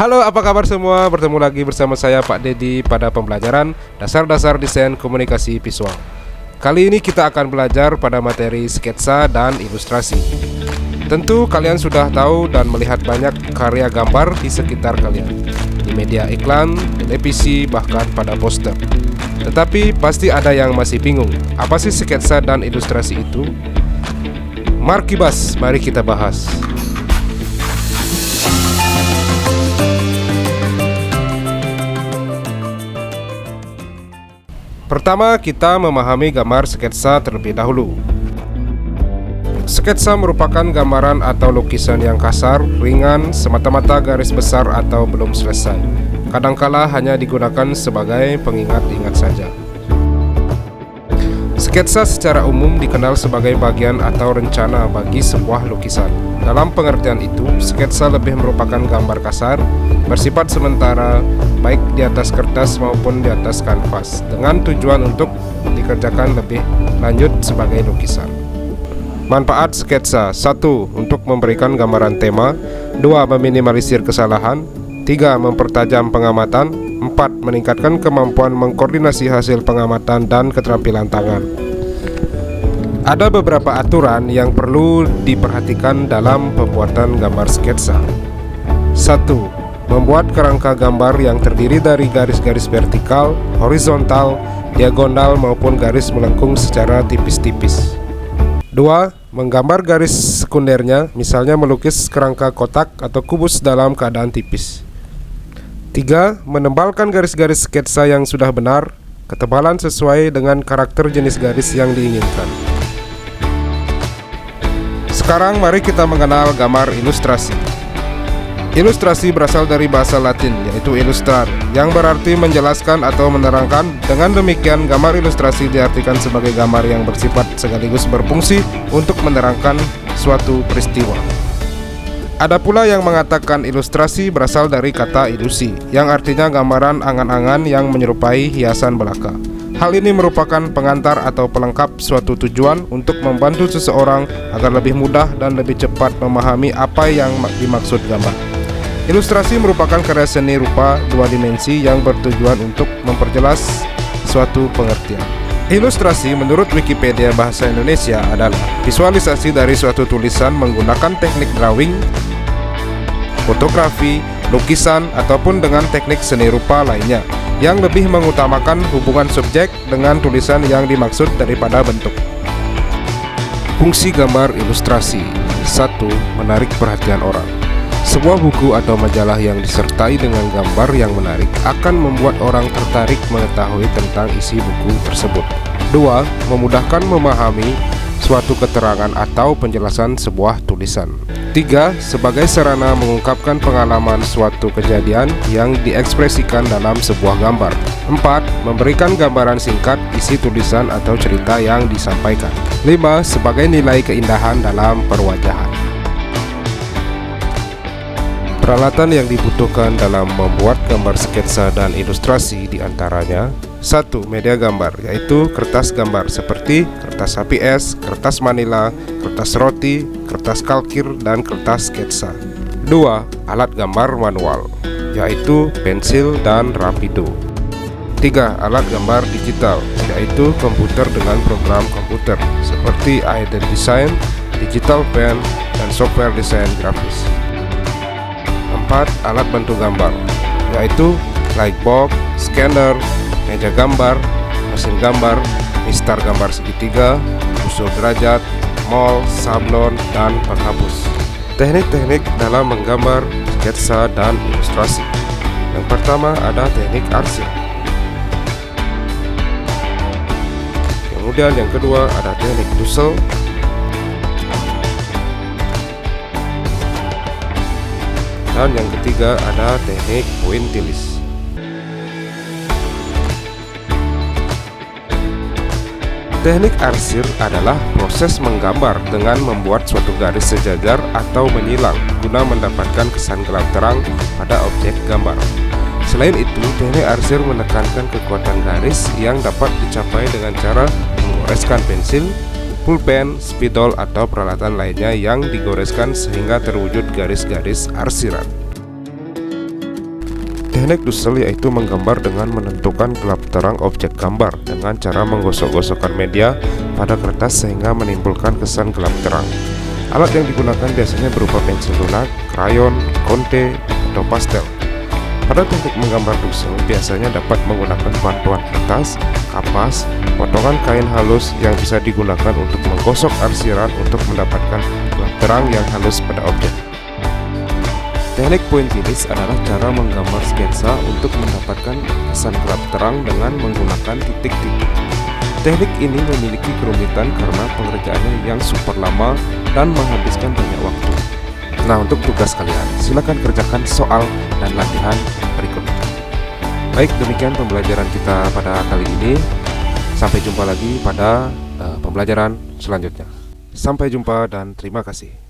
Halo, apa kabar semua? Bertemu lagi bersama saya Pak Dedi pada pembelajaran Dasar-dasar Desain Komunikasi Visual. Kali ini kita akan belajar pada materi sketsa dan ilustrasi. Tentu kalian sudah tahu dan melihat banyak karya gambar di sekitar kalian, di media iklan, televisi, bahkan pada poster. Tetapi pasti ada yang masih bingung, apa sih sketsa dan ilustrasi itu? Markibas, mari kita bahas. Pertama, kita memahami gambar sketsa terlebih dahulu. Sketsa merupakan gambaran atau lukisan yang kasar, ringan, semata-mata garis besar atau belum selesai. Kadangkala hanya digunakan sebagai pengingat-ingat saja. Sketsa secara umum dikenal sebagai bagian atau rencana bagi sebuah lukisan. Dalam pengertian itu, sketsa lebih merupakan gambar kasar, bersifat sementara, baik di atas kertas maupun di atas kanvas, dengan tujuan untuk dikerjakan lebih lanjut sebagai lukisan. Manfaat sketsa: 1. Untuk memberikan gambaran tema. 2. Meminimalisir kesalahan. 3. Mempertajam pengamatan. 4. Meningkatkan kemampuan mengkoordinasi hasil pengamatan dan keterampilan tangan. Ada beberapa aturan yang perlu diperhatikan dalam pembuatan gambar sketsa. 1. Membuat kerangka gambar yang terdiri dari garis-garis vertikal, horizontal, diagonal maupun garis melengkung secara tipis-tipis. 2. Menggambar garis sekundernya, misalnya melukis kerangka kotak atau kubus dalam keadaan tipis. 3. Menebalkan garis-garis sketsa yang sudah benar, ketebalan sesuai dengan karakter jenis garis yang diinginkan. Sekarang mari kita mengenal gambar ilustrasi. Ilustrasi berasal dari bahasa Latin, yaitu illustrar, yang berarti menjelaskan atau menerangkan. Dengan demikian, gambar ilustrasi diartikan sebagai gambar yang bersifat sekaligus berfungsi untuk menerangkan suatu peristiwa. Ada pula yang mengatakan ilustrasi berasal dari kata ilusi, yang artinya gambaran angan-angan yang menyerupai hiasan belaka. Hal ini merupakan pengantar atau pelengkap suatu tujuan untuk membantu seseorang agar lebih mudah dan lebih cepat memahami apa yang dimaksud gambar. Ilustrasi merupakan karya seni rupa dua dimensi yang bertujuan untuk memperjelas suatu pengertian. Ilustrasi menurut Wikipedia Bahasa Indonesia adalah visualisasi dari suatu tulisan menggunakan teknik drawing, fotografi, lukisan, ataupun dengan teknik seni rupa lainnya yang lebih mengutamakan hubungan subjek dengan tulisan yang dimaksud daripada bentuk. Fungsi gambar ilustrasi: 1. Menarik perhatian orang. Sebuah buku atau majalah yang disertai dengan gambar yang menarik akan membuat orang tertarik mengetahui tentang isi buku tersebut. 2. Memudahkan memahami suatu keterangan atau penjelasan sebuah tulisan. 3. Sebagai sarana mengungkapkan pengalaman suatu kejadian yang diekspresikan dalam sebuah gambar. 4. Memberikan gambaran singkat isi tulisan atau cerita yang disampaikan. 5. Sebagai nilai keindahan dalam perwajahan. Peralatan yang dibutuhkan dalam membuat gambar sketsa dan ilustrasi diantaranya: 1. Media gambar, yaitu kertas gambar seperti kertas HPS, kertas manila, kertas roti, kertas kalkir, dan kertas sketsa. 2. Alat gambar manual, yaitu pensil dan rapido. 3. Alat gambar digital, yaitu komputer dengan program komputer seperti Adobe Design, Digital Pen, dan software desain grafis. 4. Alat bantu gambar, yaitu lightbox, scanner, meja gambar, mesin gambar, mistar gambar segitiga, usul derajat, mol, sablon, dan penghapus. Teknik-teknik dalam menggambar sketsa dan ilustrasi. Yang pertama ada teknik arsir. Kemudian yang kedua ada teknik Dussel. Dan yang ketiga ada teknik pointillis. Teknik arsir adalah proses menggambar dengan membuat suatu garis sejajar atau menyilang guna mendapatkan kesan gelap terang pada objek gambar. Selain itu, teknik arsir menekankan kekuatan garis yang dapat dicapai dengan cara mengoreskan pensil, pulpen, spidol, atau peralatan lainnya yang digoreskan sehingga terwujud garis-garis arsiran. Teknik dusel yaitu menggambar dengan menentukan gelap terang objek gambar dengan cara menggosok-gosokkan media pada kertas sehingga menimbulkan kesan gelap terang. Alat yang digunakan biasanya berupa pensil lunak, krayon, konte, atau pastel. Pada teknik menggambar dusel biasanya dapat menggunakan bantuan kertas, kapas, potongan kain halus yang bisa digunakan untuk menggosok arsiran untuk mendapatkan gelap terang yang halus pada objek. Teknik pointillis adalah cara menggambar sketsa untuk mendapatkan kesan gelap terang dengan menggunakan titik-titik. Teknik ini memiliki kerumitan karena pengerjaannya yang super lama dan menghabiskan banyak waktu. Nah, untuk tugas kalian, silakan kerjakan soal dan latihan berikut. Baik, demikian pembelajaran kita pada kali ini. Sampai jumpa lagi pada pembelajaran selanjutnya. Sampai jumpa dan terima kasih.